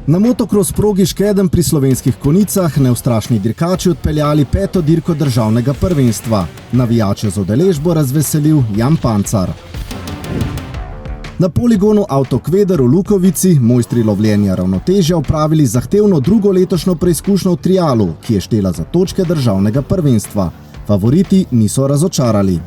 Na motokros progi Škeden pri Slovenskih Konjicah neustrašni dirkači odpeljali 5. dirko državnega prvenstva. Navijače z udeležbo razveselil Jan Pancar. Na poligonu Avtokveder v Lukovici mojstri lovljenja ravnotežja opravili zahtevno drugo letošnjo preizkušnjo v trialu, ki je štela za točke državnega prvenstva. Favoriti niso razočarali.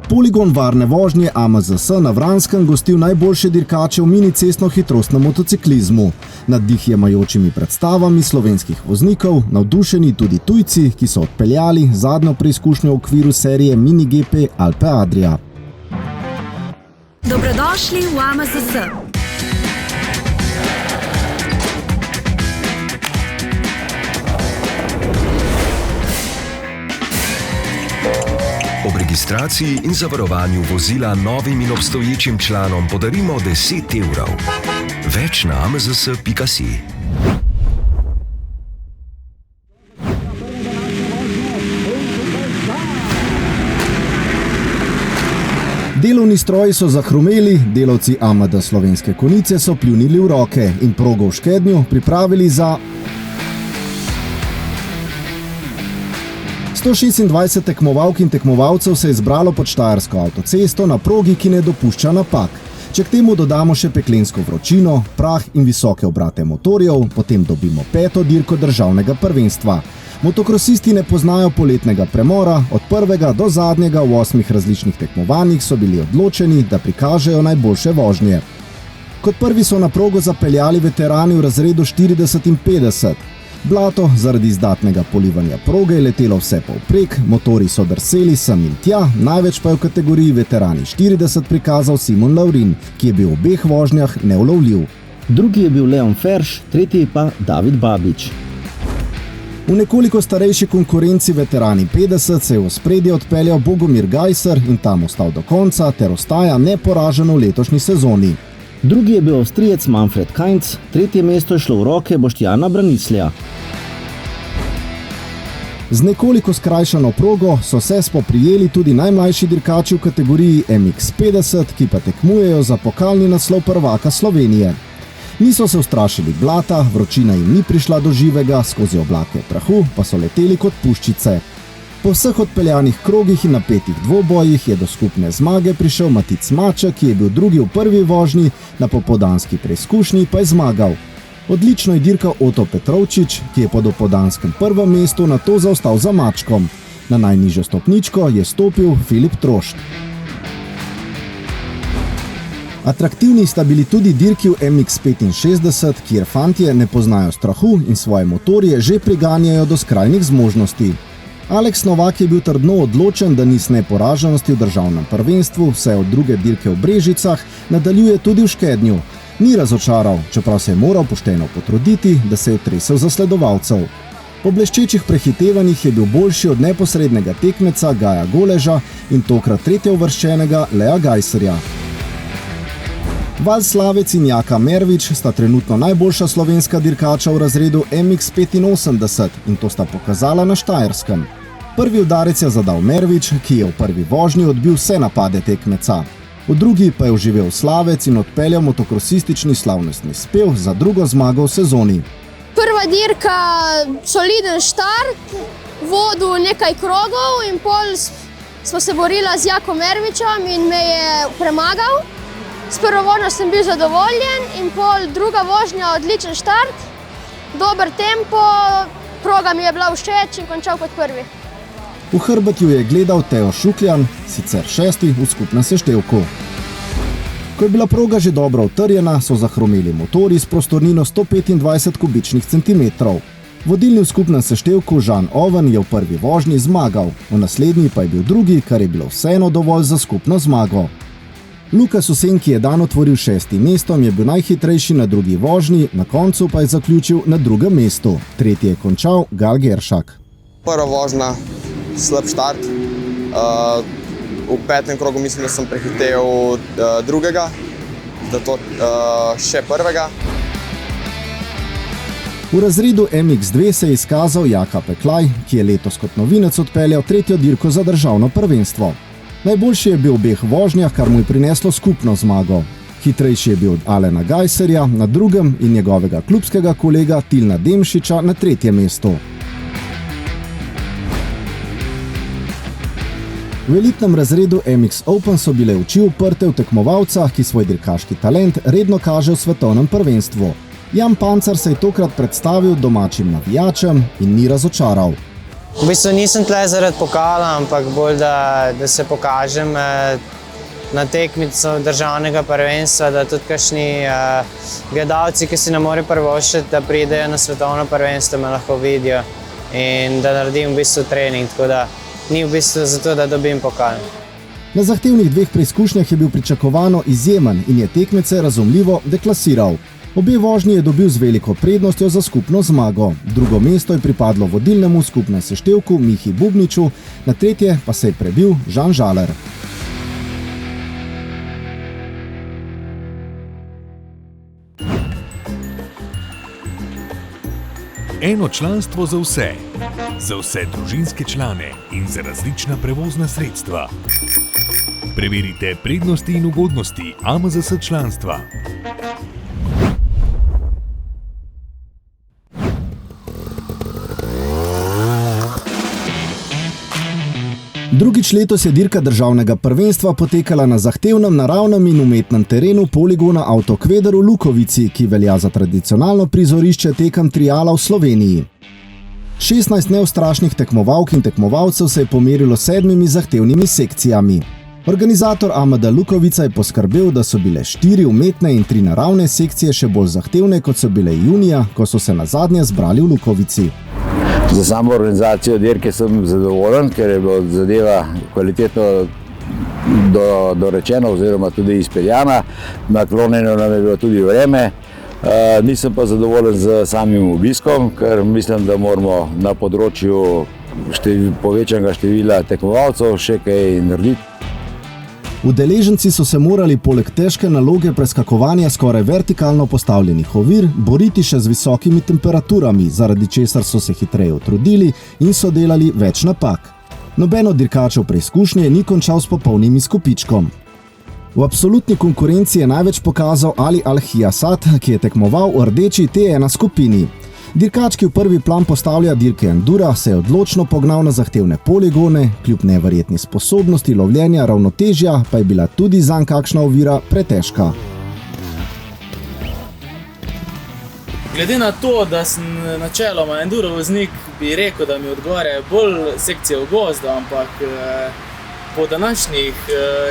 Poligon varne vožnje AMZS na Vranskem gostil najboljše dirkače v mini cestno-hitrostnem motociklizmu. Nad dih jemajočimi predstavami slovenskih voznikov navdušeni tudi tujci, ki so odpeljali zadnjo preizkušnjo v okviru serije Mini GP Alpe Adria. Dobrodošli v AMZS. Ob registraciji in zavarovanju vozila novim in obstoječim članom podarimo 10 evrov. Več na amzs.si. Delovni stroji so zahrumeli, delavci AMD Slovenske Konjice so pljunili v roke in progo v Škednju pripravili za 126 tekmovalk in tekmovalcev se je zbralo pod Štajersko avtocesto na progi, ki ne dopušča napak. Če k temu dodamo še peklensko vročino, prah in visoke obrate motorjev, potem dobimo 5. dirko državnega prvenstva. Motokrosisti ne poznajo poletnega premora, od prvega do zadnjega v 8 različnih tekmovanjih so bili odločeni, da prikažejo najboljše vožnje. Kot prvi so na progo zapeljali veterani v razredu 40 in 50. Blato zaradi izdatnega polivanja proge je letelo vse povprek, motori so drseli sem in tja, največ pa je v kategoriji veterani 40 prikazal Simon Laurin, ki je bil v obeh vožnjah neulovljiv. Drugi je bil Leon Ferš, tretji pa David Babič. V nekoliko starejši konkurenci veterani 50 se je v ospredje odpeljal Bogomir Gajser in tam ostal do konca ter ostaja neporažen v letošnji sezoni. Drugi je bil Avstrijec Manfred Kainz, tretje mesto je šlo v roke Boštjana Branislja. Z nekoliko skrajšano progo so se spoprijeli tudi najmlajši dirkači v kategoriji MX50, ki pa tekmujejo za pokalni naslov prvaka Slovenije. Niso se ustrašili blata, vročina jim ni prišla do živega, skozi oblake prahu pa so leteli kot puščice. Po vseh odpeljanih krogih in napetih dvobojih je do skupne zmage prišel Matic Maček, ki je bil drugi v prvi vožnji, na popoldanski preizkušnji pa je zmagal. Odlično je dirkal Oto Petrovčič, ki je po dopoldanskem prvem mestu nato zaostal za Mačkom. Na najnižjo stopničko je stopil Filip Trošt. Atraktivni sta bili tudi dirki v MX65, kjer fantje ne poznajo strahu in svoje motorje že priganjajo do skrajnih zmožnosti. Alex Novak je bil trdno odločen, da ni s neporaženosti v državnem prvenstvu, vse od druge dirke v Brežicah nadaljuje tudi v Škednju. Ni razočaral, čeprav se je moral pošteno potruditi, da se je otresel zasledovalcev. Po bleščečih prehitevanjih je bil boljši od neposrednega tekmeca Gaja Goleža in tokrat tretjeuvrščenega Lea Gajserja. Val Slavec in Jaka Mervič sta trenutno najboljša slovenska dirkača v razredu MX85 in to sta pokazala na Štajerskem. Prvi udarec je zadal Mervič, ki je v prvi vožnji odbil vse napade tekmeca. V drugi pa je oživel Slavec in odpeljal motokrosistični slavnostni spev za drugo zmago v sezoni. Prva dirka, soliden štart, vodil nekaj krogov in pol smo se borila z Jakom Mervičem in me je premagal. S prvo vožnjo sem bil zadovoljen in pol druga vožnja, odličen štart, dober tempo, proga mi je bila všeč in končal kot prvi. V hrbet ju je gledal Teo Šukljan, sicer 6. v skupnem seštevku. Ko je bila proga že dobro utrjena, so zahromeli motori s prostornino 125 kubičnih centimetrov. Vodilni v skupnem seštevku Žan Oven je v prvi vožnji zmagal, v naslednji pa je bil drugi, kar je bilo vseeno dovolj za skupno zmago. Lukas Usen, ki je dan otvoril 6. mestom, je bil najhitrejši na drugi vožnji, na koncu pa je zaključil na drugem mestu. Tretji je končal Gal Geršak. Prva vožnja, slab štart. V 5. krogu mislim, da sem prehitel drugega, zato še prvega. V razredu MX2 se je izkazal Jaka Peklaj, ki je letos kot novinec odpeljal tretjo dirko za državno prvenstvo. Najboljši je bil v obeh vožnjah, kar mu je prineslo skupno zmago. Hitrejši je bil od Alena Gajserja na drugem in njegovega klubskega kolega Tilna Demšiča na 3. mestu. V elitnem razredu MX Open so bile oči uprte v tekmovalca, ki svoj dirkaški talent redno kaže v svetovnem prvenstvu. Jan Pancar se je tokrat predstavil domačim navijačem in ni razočaral. V bistvu nisem tle zaradi pokala, ampak bolj, da se pokažem na tekmico državnega prvenstva, da tudi kakšni gledalci, ki si ne morejo privoščiti, da pridejo na svetovno prvenstvo, me lahko vidijo in da naredim v bistvu trening, tako da ni v bistvu zato, da dobim pokal. Na zahtevnih 2 preizkušnjah je bil pričakovano izjemen in je tekmece razumljivo deklasiral. Obe vožnji je dobil z veliko prednostjo za skupno zmago. Drugo mesto je pripadlo vodilnemu skupnem seštevku Mihi Bubniču, na 3. pa se je prebil Žan Žaler. Eno članstvo za vse družinske člane in za različna prevozna sredstva. Preverite prednosti in ugodnosti AMZS članstva. Drugič letos je dirka državnega prvenstva potekala na zahtevnem naravnem in umetnem terenu poligona Avtokveder v Lukovici, ki velja za tradicionalno prizorišče tekem triala v Sloveniji. 16 neustrašnih tekmovalk in tekmovalcev se je pomerilo 7 zahtevnimi sekcijami. Organizator AMD Lukovica je poskrbel, da so bile 4 umetne in 3 naravne sekcije še bolj zahtevne, kot so bile junija, ko so se nazadnje zbrali v Lukovici. Za samo organizacijo dirke sem zadovoljen, ker je bila zadeva kvalitetno dorečena oziroma tudi izpeljana. Naklonjeno nam je bilo tudi vreme. Nisem pa zadovoljen z samim obiskom, ker mislim, da moramo na področju povečanega števila tekmovalcev še kaj narediti. Udeleženci so se morali poleg težke naloge preskakovanja skoraj vertikalno postavljenih ovir boriti še z visokimi temperaturami, zaradi česar so se hitreje utrudili in so delali več napak. Noben od dirkačev preizkušnje ni končal s popolnim izkupičkom. V absolutni konkurenci je največ pokazal Ali Al-Hiyasat, ki je tekmoval v rdeči T1 skupini. Dirkač, ki v prvi plan postavlja dirke endura, se je odločno pognal na zahtevne poligone, kljub neverjetni sposobnosti lovljenja ravnotežja pa je bila tudi zanj kakšna ovira pretežka. Glede na to, da sem načeloma enduro voznik, bi rekel, da mi odgovarjajo bolj sekcije v gozdu, ampak po današnjih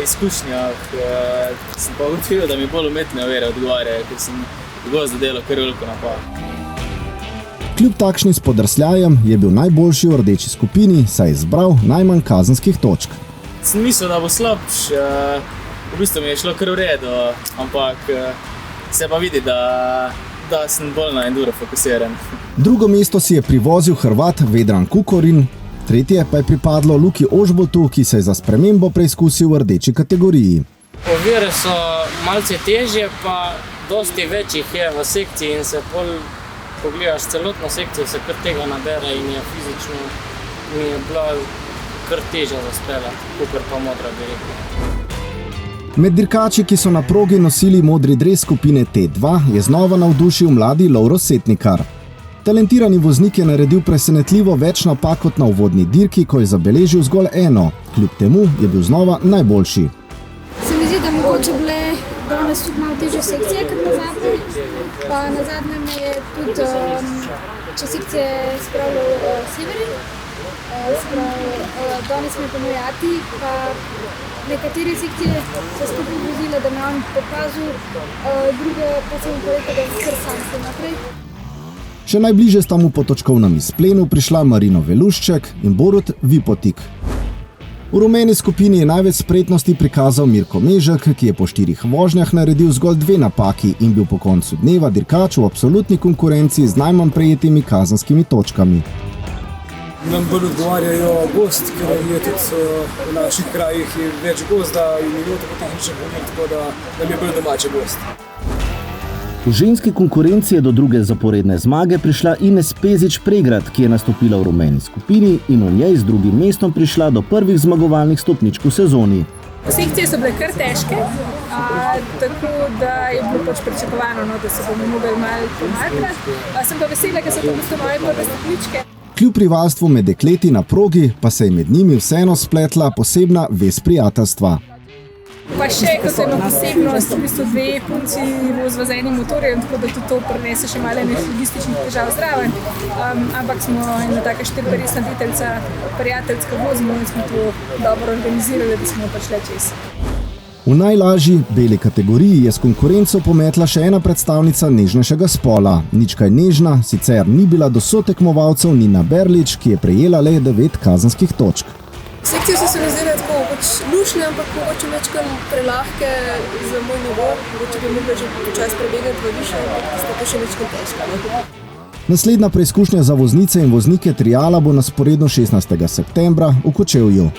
izkušnjah sem pa ugotovil, da mi bolj umetne ovire odgovarjajo, ker sem v gozdu delal kar veliko napak. Kljub takšnim spodrsljajem je bil najboljši v rdeči skupini, saj je zbral najmanj kazenskih točk. Sem mislil, da bo slabš, v bistvu mi je šlo kar v redu, ampak se pa vidi, da sem bolj na enduro fokusiran. Drugo mesto si je privozil Hrvat Vedran Kukorin, 3. pa je pripadlo Luki Ožboltu, ki se je za spremembo preizkusil v rdeči kategoriji. Ovire so malce težje, pa dosti več jih je v sekciji in se pogledaš celotno sekcijo, se kar tega nabere in je fizično mi je bila kar težja za speljati, kakor pa modra bi rekel. Med dirkači, ki so na progi nosili modri dres skupine T2, je znova navdušil mladi Lovro Setnikar. Talentirani voznik je naredil presenetljivo več napak kot na uvodni dirki, ko je zabeležil zgolj eno. Kljub temu je bil znova najboljši. Se mi zdi, da mogoče bile danes tudi malo težje sekcije kot na zadnje. Pa na zadnje me je tudi čez sekcije spravljal Severin. Danes me pomojati, pa nekatere sekcije so skupaj vozile, da me on pokazal, druge pa sem pa rekel, da je kar sam se naprej. Še najbliže sta mu po točkovnem izplenu prišla Marino Velušček in Borut Vipotik. V rumeni skupini je največ spretnosti prikazal Mirko Mežek, ki je po 4 vožnjah naredil zgolj 2 napaki in bil po koncu dneva dirkač v absolutni konkurenci z najmanj prejetimi kazenskimi točkami. Nam bolj odgovarjajo gozd, ker je tudi v naših krajih več gozda in je bilo tako tehničen pomer, tako da nam je bolj domače gozd. V ženski konkurenci je do druge zaporedne zmage prišla Ines Pezič-Pregrad, ki je nastopila v rumeni skupini in v njej z drugim mestom prišla do prvih zmagovalnih stopničk v sezoni. Sekcije so bile kar težke, tako da je bilo pač pričakovano, da se bomo mogli malo pomatrati. Sem pa vesela, ker so to bile moje prve stopničke. Kljub rivalstvu med dekleti na progi pa se je med njimi vseeno spletla posebna vez prijateljstva. Pa še, kot je ena posebnost, v bistvu dve punci vozva z enim motorjem, tako da tudi to prinese še malo logističnih težav zraven. Ampak smo ena taka štiriperesna deteljica, prijateljska vozimo in smo to dobro organizirali, da smo prišli čez. V najlažji beli kategoriji je s konkurenco pometla še ena predstavnica nežnejšega spola. Nič kaj nežna, sicer ni bila do sotekmovalcev Nina Berlič, ki je prejela le 9 kazenskih točk. Sekcije so se mi zdele tako lušne, ampak mogoče večkrat prelahke za moj nivo. Mogoče bi mogla že počas prebegati v više, ampak sta pa še večkrat težka. Naslednja preizkušnja za voznice in voznike triala bo na sporedu 16. septembra v Kočevju.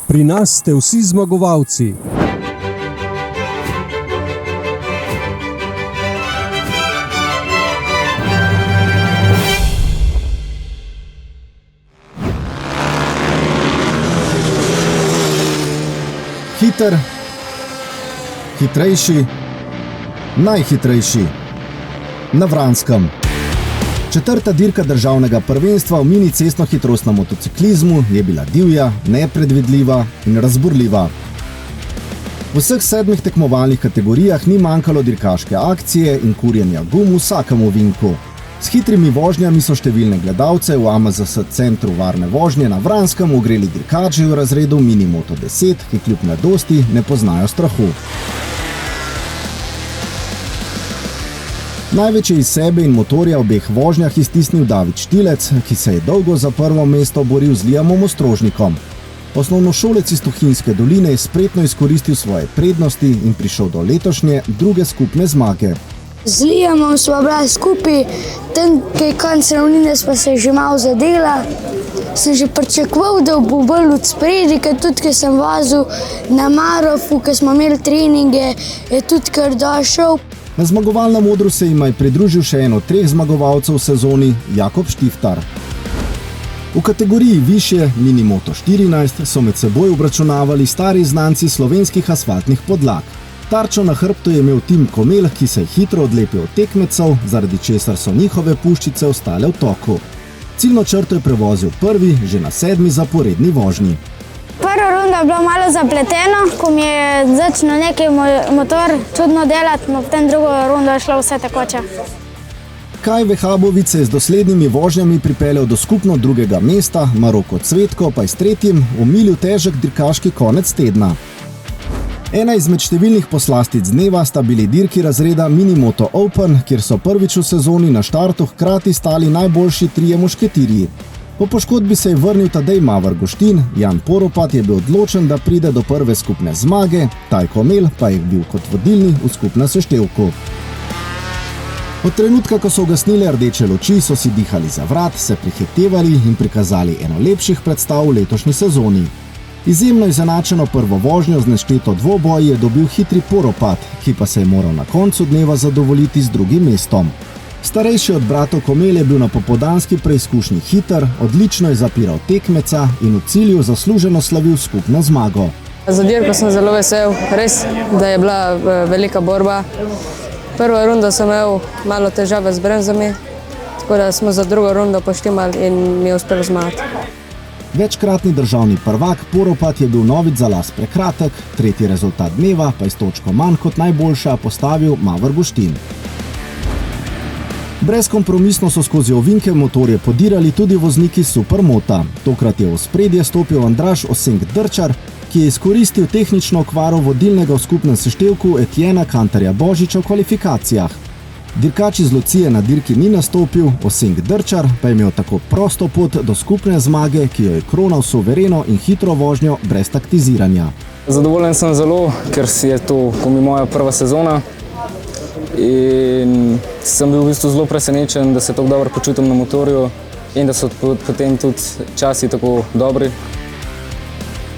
Pri nas ste vsi zmagovalci. Hiter, hitrejši, najhitrejši. Na Vranskem. Četrta dirka državnega prvenstva v mini cestno-hitrostnem motociklizmu je bila divja, nepredvidljiva in razburljiva. V vseh 7 tekmovalnih kategorijah ni manjkalo dirkaške akcije in kurjenja gum v vsakem ovinku. S hitrimi vožnjami so številne gledalce v AMZS centru varne vožnje na Vranskem ogreli dirkači v razredu Mini Moto 10, ki kljub mladosti ne poznajo strahu. Največje iz sebe in motorja v obeh vožnjah iztisnil David Štilec, ki se je dolgo za prvo mesto boril z Liamom Ostrožnikom. Osnovnošolec iz Tuhinjske doline je spretno izkoristil svoje prednosti in prišel do letošnje druge skupne zmage. Z Liamom sva bila skupaj, tam, kaj konc ravnine sva se že malo zadela. Sem že pričakoval, da bo bolj od spredi, ker tudi, ker sem vozil na Marofu, ker smo imeli treninge, je tudi kar došel. Na zmagovalnem odru se jima je pridružil še en od 3 zmagovalcev v sezoni, Jakob Štiftar. V kategoriji višje, Mini Moto 14, so med seboj obračunavali stari znanci slovenskih asfaltnih podlag. Tarčo na hrbtu je imel Tim Komel, ki se je hitro odlepil od tekmecev, zaradi česar so njihove puščice ostale v toku. Ciljno črto je prevozil prvi, že na 7. zaporedni vožnji. Prva runda je bila malo zapletena, ko mi je začel neki motor čudno delati, no potem drugo rundo je šlo vse tekoče. Kaj Vehabović se je z doslednimi vožnjami pripeljal do skupno 2. mesta, Maroko Cvetko pa je s 3. omilil težek dirkaški konec tedna. Ena izmed številnih poslastic dneva sta bili dirki razreda Mini Moto Open, kjer so prvič v sezoni na štartu hkrati stali najboljši 3 mušketirji. Po poškodbi se je vrnil Tadej Mavr Guštin, Jan Poropat je bil odločen, da pride do prve skupne zmage, Tajko Mel pa je bil kot vodilni v skupnem seštevku. Od trenutka, ko so ugasnile rdeče luči, so si dihali za vrat, se prihitevali in prikazali eno lepših predstav v letošnji sezoni. Izjemno izenačeno prvo vožnjo z nešteto dvoboji je dobil hitri Poropat, ki pa se je moral na koncu dneva zadovoljiti z 2. mestom. Starejši od bratov Komel je bil na popoldanski preizkušnji hiter, odlično je zapiral tekmeca in v cilju zasluženo slavil skupno zmago. Za dirko sem zelo vesel, res, da je bila velika borba. Prvo rundo sem imel malo težave z bremzami, tako da smo za drugo rundo poštimali in mi je uspelo zmagati. Večkratni državni prvak Poropat je bil novic za las prekratek, tretji rezultat dneva pa je s točko manj kot najboljša postavil Mavr Guštin. Brezkompromisno so skozi ovinke motorje podirali tudi vozniki Supermota. Tokrat je v ospredje stopil Andraž Osenk-Drčar, ki je izkoristil tehnično okvaro vodilnega v skupnem seštevku Etiena Kantarja Božiča v kvalifikacijah. Dirkač iz Lucije na dirki ni nastopil, Osenk-Drčar pa je imel tako prosto pot do skupne zmage, ki jo je kronal suvereno in hitro vožnjo brez taktiziranja. Zadovoljen sem zelo, ker je to moja prva sezona. In sem bil v bistvu zelo presenečen, da se tako dobro počutim na motorju in da so potem tudi časi tako dobri.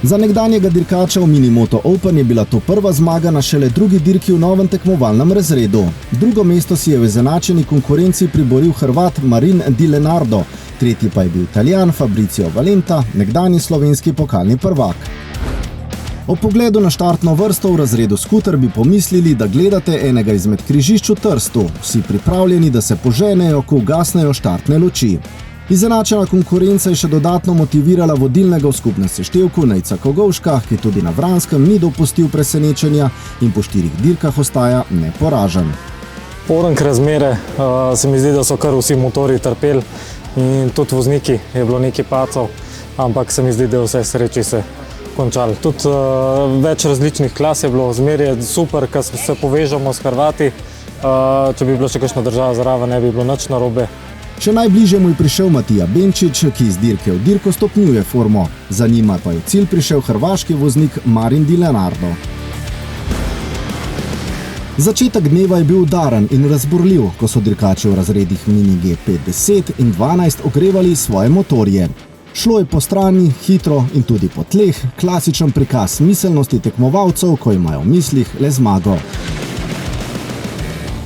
Za nekdanjega dirkača v Minimoto Open je bila to prva zmaga na šele drugi dirki v novem tekmovalnem razredu. Drugo mesto si je v izenačeni konkurenci priboril Hrvat Marin Di Leonardo, tretji pa je bil Italijan Fabrizio Valenta, nekdanji slovenski pokalni prvak. Ob pogledu na štartno vrsto v razredu skuter bi pomislili, da gledate enega izmed križišč v Trstu, vsi pripravljeni, da se poženejo, ko ugasnejo štartne luči. Izenačena konkurenca je še dodatno motivirala vodilnega v skupnem seštevku Nejca Kogovška, ki tudi na Vranskem ni dopustil presenečenja in po 4 dirkah ostaja neporažen. Porank razmere, se mi zdi, da so kar vsi motorji trpeli in tudi vozniki je bilo nekaj pacov, ampak se mi zdi, da vse sreči se končali. Tudi več različnih klas je bilo, zmer je super, ko se povežemo s Hrvati, če bi bilo še kakšna država zraven, ne bi bilo nič narobe. Še najbližje mu je prišel Matija Benčič, ki iz dirke v dirko stopnjuje formo. Za njima pa je v cilj prišel hrvaški voznik Marin Di Leonardo. Začetek dneva je bil udaren in razburljiv, ko so dirkači v razredih Mini GP 10 in 12 ogrevali svoje motorje. Šlo je po strani, hitro in tudi po tleh, klasičen prikaz miselnosti tekmovalcev, ko imajo v mislih le zmago.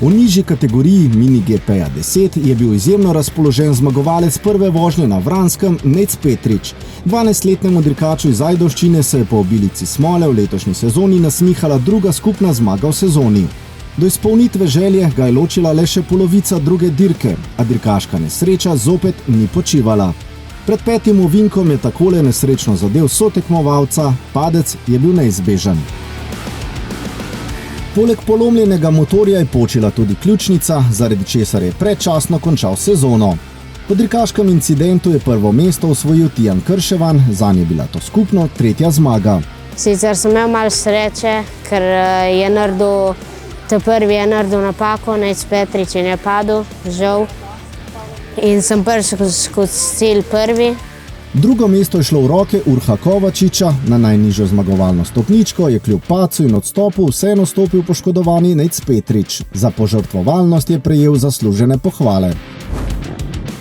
V nižji kategoriji Mini GP 10 je bil izjemno razpoložen zmagovalec prve vožnje na Vranskem Nejc Petrič. 12-letnemu dirkaču iz Ajdovščine se je po obilici smole v letošnji sezoni nasmihala druga skupna zmaga v sezoni. Do izpolnitve želje ga je ločila le še polovica druge dirke, a dirkaška nesreča zopet ni počivala. Pred 5. ovinkom je takole nesrečno zadev sotekmovalca, padec je bil neizbežen. Poleg polomljenega motorja je počila tudi ključnica, zaradi česar je predčasno končal sezono. Po dirkaškem incidentu je prvo mesto osvojil Tijan Krševan, zanj je bila to skupno 3. zmaga. Sicer sem imel malo sreče, ker je naredil, prvi je naredil napako, Nejc Petrič in je padel, žal. In sem prišel skozi cilj prvi. Drugo mesto je šlo v roke Urha Kovačiča, na najnižjo zmagovalno stopničko je kljub padcu in odstopu vseeno stopil poškodovani Nejc Petrič. Za požrtvovalnost je prejel zaslužene pohvale.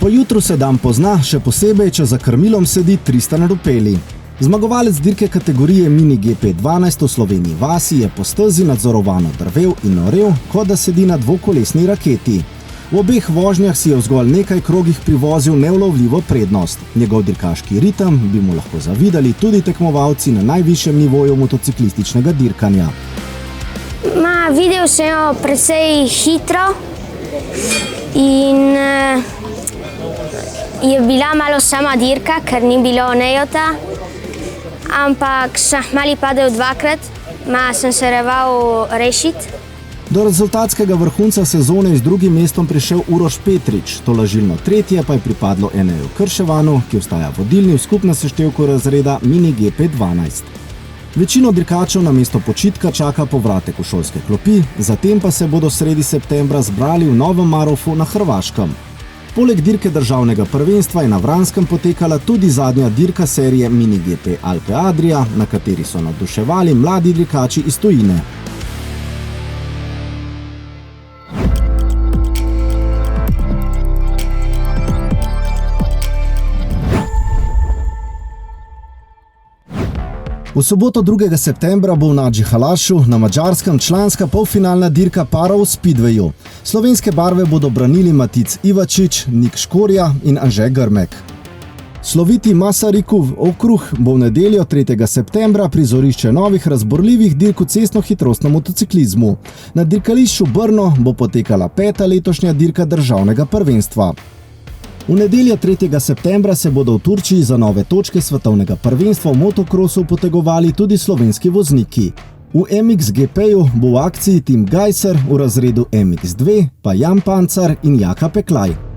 Po jutru se dan pozna, še posebej, če za krmilom sedi Tristan Rupeli. Zmagovalec dirke kategorije Mini GP 12 v Sloveniji vasi je po stezi nadzorovano drvel in norel, kot da sedi na dvokolesni raketi. V obeh vožnjah si je v zgolj nekaj krogih privozil neulovljivo prednost. Njegov dirkaški ritem bi mu lahko zavidali tudi tekmovalci na najvišjem nivoju motociklističnega dirkanja. Videl sem jo precej hitro in je bila malo sama dirka, ker ni bilo nejota, ampak sem mali padel dvakrat, sem se reval rešiti. Do rezultatskega vrhunca sezone je z drugim mestom prišel Uroš Petrič, tolažilno tretje pa je pripadlo Eneju Krševanu, ki ostaja vodilni v skupnem seštevku razreda Mini GP 12. Večino dirkačev na mesto počitka čaka povratek v šolske klopi, zatem pa se bodo sredi septembra zbrali v Novem Marofu na Hrvaškem. Poleg dirke državnega prvenstva je na Vranskem potekala tudi zadnja dirka serije Mini GP Alpe Adria, na kateri so navduševali mladi dirkači iz tujine. V soboto 2. septembra bo v Nagyhalašu na Madžarskem članska polfinalna dirka parov v Speedwayu. Slovenske barve bodo branili Matic Ivačič, Nik Škorja in Anže Grmek. Sloviti Masarykov okruh bo v nedeljo 3. septembra prizorišče novih razborljivih dirk v cestno-hitrostnem motociklizmu. Na dirkališču Brno bo potekala 5. letošnja dirka državnega prvenstva. V nedeljo 3. septembra se bodo v Turčiji za nove točke svetovnega prvenstva v motokrosu potegovali tudi slovenski vozniki. V MXGP-ju bo v akciji Tim Gajser, v razredu MX2 pa Jan Pancar in Jaka Peklaj.